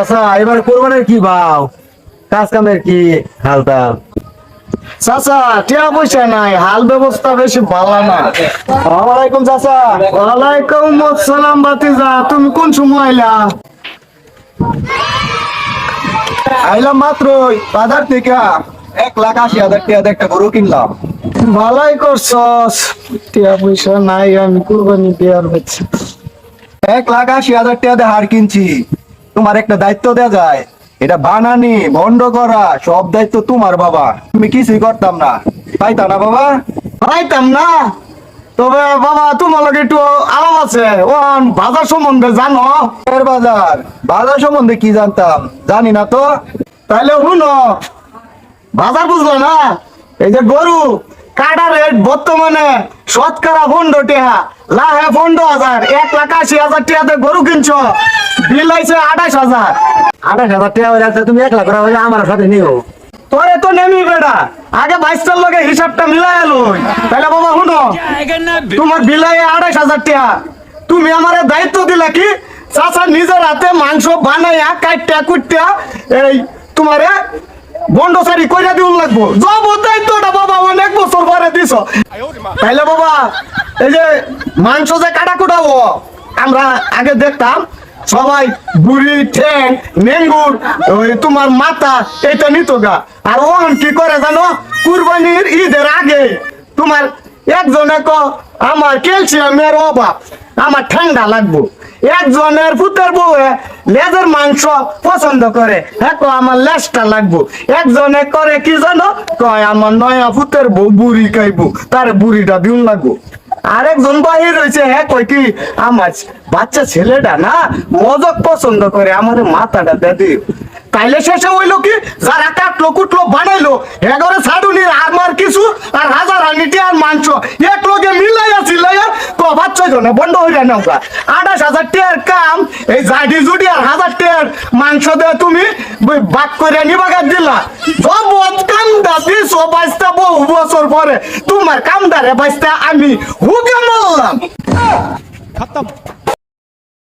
আচ্ছা এবার কোরবানির কি ভাও, কাজ কামের কি হালতাল? চাচা টিয়া পয়সা নাই, হাল ব্যবস্থা বেশি ভালো না। ওয়ালাইকুম চাচা। ওয়ালাইকুম আসসালাম বাতিজা, তুমি কোন সময় আইলা? আইলাম মাত্রই বাজার থেকে 1,80,000 টাকা একটা গরু কিনলাম। ভালাই করছস, টিয়া পয়সা নাই, আমি কুরবানি দেওয়ার হচ্ছে। 1,80,000 টাকা দিয়ে হার কিনছি। তোমার একটা দায়িত্ব দেয়া যায়, এটা বানানি বন্ধ করা সব দায়িত্ব তোমার বাবা, তুমি কিছুই করতাম না, পাইতা না বাবা? পাইতাম না, তবে বাবা তোমার লগে একটু আলাপ আছে। ও বাজার সম্বন্ধে জানো? এর বাজার বাজার সম্বন্ধে কি জানতাম, জানি না তো। তাইলে শুনো, বাজার বুঝলো না? এই যে গরু কাটা রেট বর্তমানে শতকরা 15 টাকা, লাহে 15,000, 1,80,000 টাকাতে গরু কিনছ, বিল আইছে 28,000। 28,000 টাকা হয়ে যাচ্ছে, তুমি 1 লাখ টাকা হলে আমার সাথে নিও। তোরে তো নেমি বেটা, আগে 22টার লগে হিসাবটা মিলাই লই। তাহলে বাবা শুনো, তোমার বিলাই 28,000 টাকা, তুমি আমার দায়িত্ব দিলা কি চাচা নিজের হাতে মাংস বানাইয়া কাইটা কুইটা এই তোমারে বন্ডসারি কইরা দিউন লাগবো। জব দায়িত্বটা বাবা অনেক বছর পরে দিছ। তাইলে বাবা এই যে মাংস যে কাটা কুটাবো, আমরা আগে দেখতাম সবাই বুড়ি ঠ্যাং নেঙ্গুর ওই তোমার মাথা এটা নিত গা। আর ওন কি করে জানো, কুরবানির ঈদের আগে তোমার একজনে ক আমার ক্যালসিয়ামের অভাব, আমার ঠান্ডা লাগবো। একজনের পুতের বউয়ে লেজের মাংস পছন্দ করে, হ্যাঁ আমার লেজটা লাগবো। একজনে করে কি জানো, কয় আমার নয়া পুতের বউ বুড়ি খাইবো, তার বুড়িটা দিন লাগবো। আরেকজন বাহির রয়েছে, হ্যাঁ কয় কি আমার বাচ্চা ছেলেটা না মজক পছন্দ করে, আমার মাথাটা দে। তাইলে শেষে হইলো কি, যারা কাটলো কুটলো বানাইলো এগারে ছাড়ুনির আর কিছু আর হাজার হানিটি আর মাংস এক লোকে মিলাইয়া চিলাইয়া কভার 6 জনে বন্ধ হইয়া নৌকা। 28,000 টাকার কাম, এই জাডি জুডি আর 1,000 টাকার মাংস দিয়ে তুমি বাক করে নিবাগার দিলা। জবত কামটা দিছো বাইস্তা বহু বছর পরে, তোমার কামদারে বাইস্তা আমি হুকে মারলাম।